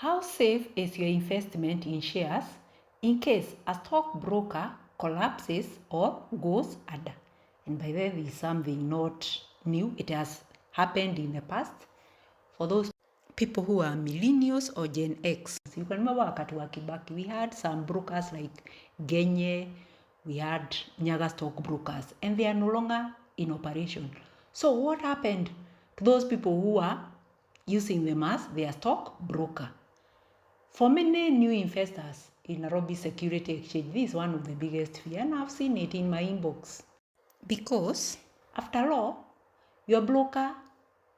How safe is your investment in shares in case a stockbroker collapses or goes under? And by the way, this is something not new. It has happened in the past. For those people who are millennials or Gen X, you can remember wakati wa Kibaki, we had some brokers like Genye, we had Nyaga stockbrokers, and they are no longer in operation. So what happened to those people who are using them as their stockbroker? For many new investors in Nairobi Security Exchange, this is one of the biggest fear, and I've seen it in my inbox. Because, after all, your broker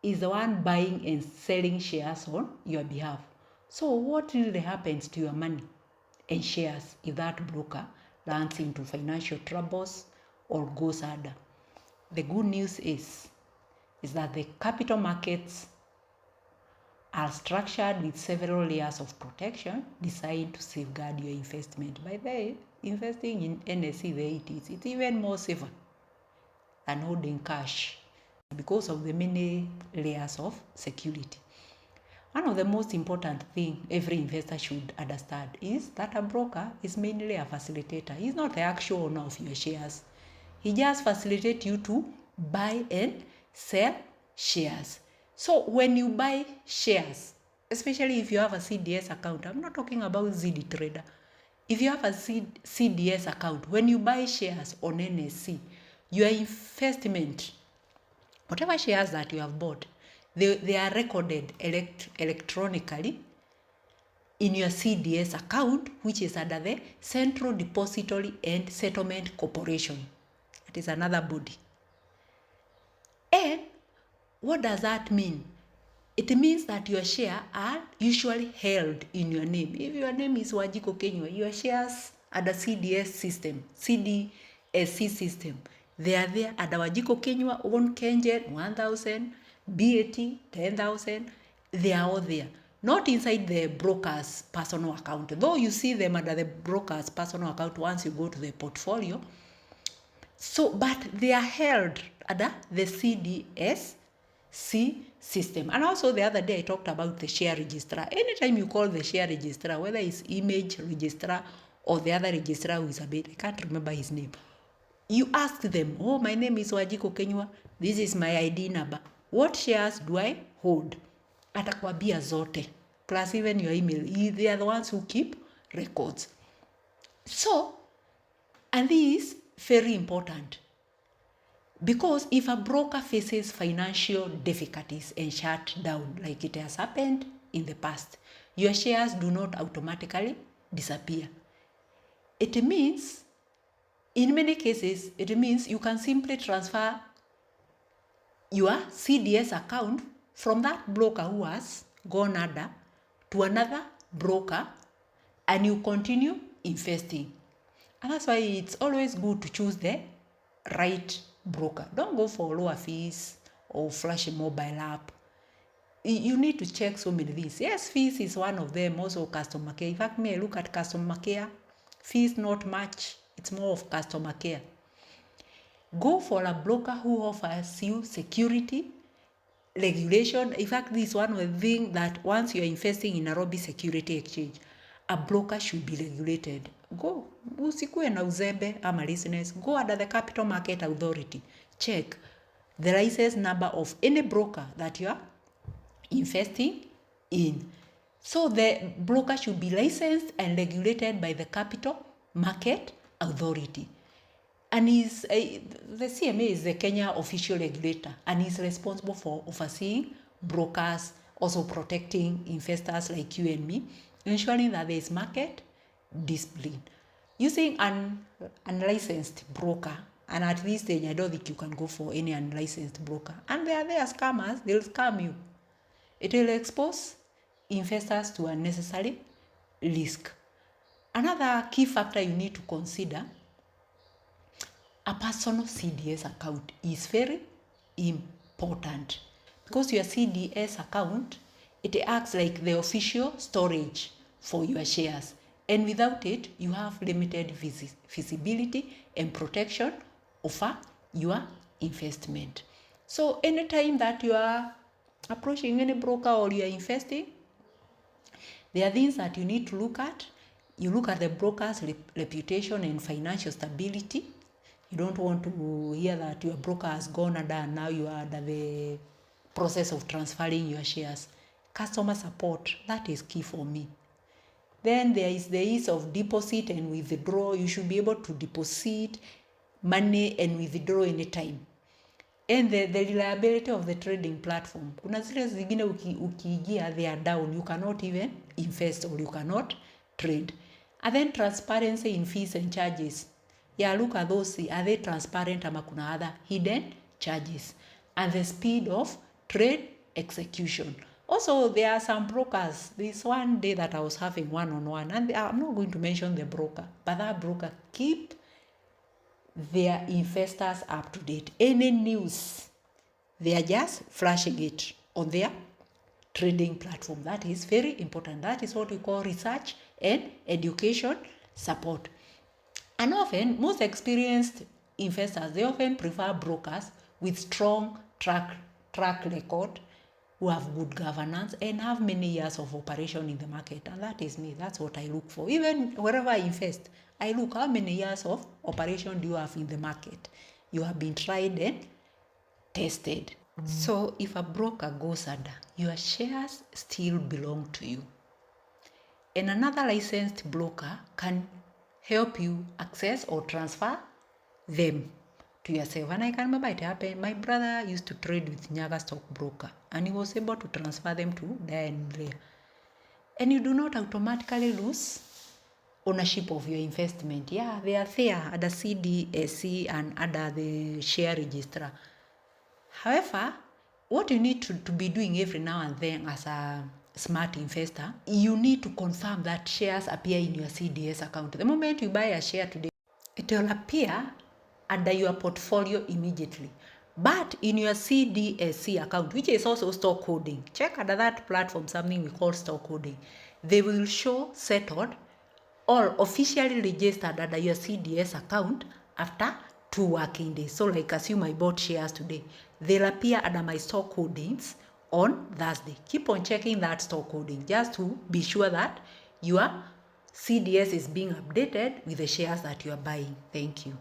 is the one buying and selling shares on your behalf. So what really happens to your money and shares if that broker lands into financial troubles or goes under? The good news is that the capital markets are structured with several layers of protection designed to safeguard your investment. By the way, investing in NSE, it's even more safer than holding cash because of the many layers of security. One of the most important things every investor should understand is that a broker is mainly a facilitator. He's not the actual owner of your shares. He just facilitates you to buy and sell shares. So when you buy shares, especially if you have a CDS account, I'm not talking about ZD Trader. If you have a CDS account, when you buy shares on NSE, your investment, whatever shares that you have bought, they are recorded electronically in your CDS account, which is under the Central Depository and Settlement Corporation. That is another body. And what does that mean? It means that your shares are usually held in your name. If your name is Wajiko Kenywa, your shares under CDS system, CDSC system, they are there under Wajiko Kenywa, own Kengen, 1,000, BAT, 10,000. They are all there. Not inside the broker's personal account. Though you see them under the broker's personal account once you go to the portfolio. So, but they are held under the CDSC system. And also the other day I talked about the share registrar. Anytime you call the share registrar, whether it's image registrar or the other registrar who is a bit, I can't remember his name. You ask them, oh, my name is Wajiko Kenywa. This is my ID number. What shares do I hold? Atakwambia zote. Plus even your email. They are the ones who keep records. So, and this is very important. Because if a broker faces financial difficulties and shut down, like it has happened in the past, your shares do not automatically disappear. It means, in many cases, it means you can simply transfer your CDS account from that broker who has gone under to another broker, and you continue investing. And that's why it's always good to choose the right broker. Don't go for lower fees or flashy mobile app. You need to check so many things. Yes, fees is one of them, also customer care. In fact, me, I look at customer care. Fees not much. It's more of customer care. Go for a broker who offers you security, regulation. In fact, this is one of the things that once you're investing in Nairobi Security Exchange, a broker should be regulated. Go, usikuwe na uzembe ama listeners. Go under the Capital Market Authority. Check the license number of any broker that you are investing in. So the broker should be licensed and regulated by the Capital Market Authority. And the CMA is the Kenya official regulator, and is responsible for overseeing brokers, also protecting investors like you and me, ensuring that there is market discipline. Using an unlicensed broker, and at this stage, I don't think you can go for any unlicensed broker. And they are scammers, they'll scam you. It will expose investors to unnecessary risk. Another key factor you need to consider, a personal CDS account is very important, because your CDS account, it acts like the official storage for your shares, and without it you have limited visibility and protection over your investment. So anytime that you are approaching any broker or you are investing, There are things that you need to look at. You look at the broker's reputation and financial stability. You don't want to hear that your broker has gone under and now you are under the process of transferring your shares. Customer support, that is key for me. Then there is the ease of deposit and withdraw. You should be able to deposit money and withdraw anytime. And the reliability of the trading platform. Kuna zile zingine ukiingia they are down, you cannot even invest or you cannot trade. And then transparency in fees and charges. Yeah, look at those, are they transparent ama kuna other hidden charges? And the speed of trade execution. Also, there are some brokers. This one day that I was having one-on-one, and I'm not going to mention the broker, but that broker keep their investors up to date. Any news, they are just flashing it on their trading platform. That is very important. That is what we call research and education support. And often, most experienced investors, they often prefer brokers with strong track record, who have good governance and have many years of operation in the market. And that is me. That's what I look for. Even wherever I invest, I look how many years of operation do you have in the market. You have been tried and tested. So if a broker goes under, your shares still belong to you. And another licensed broker can help you access or transfer them to yourself. And I can remember it happened. My brother used to trade with Nyaga Stockbroker and he was able to transfer them to there and there. And you do not automatically lose ownership of your investment. Yeah, they are there under CDSC and under the share registrar. However, what you need to be doing every now and then as a smart investor, you need to confirm that shares appear in your CDS account. The moment you buy a share today, it will appear under your portfolio immediately. But in your CDSC account, which is also stock holding, check under that platform something we call stock holding. They will show settled or officially registered under your CDS account after 2 working days. So like assume I bought shares today, they'll appear under my stock holdings on Thursday. Keep on checking that stock holding just to be sure that your CDS is being updated with the shares that you are buying. Thank you.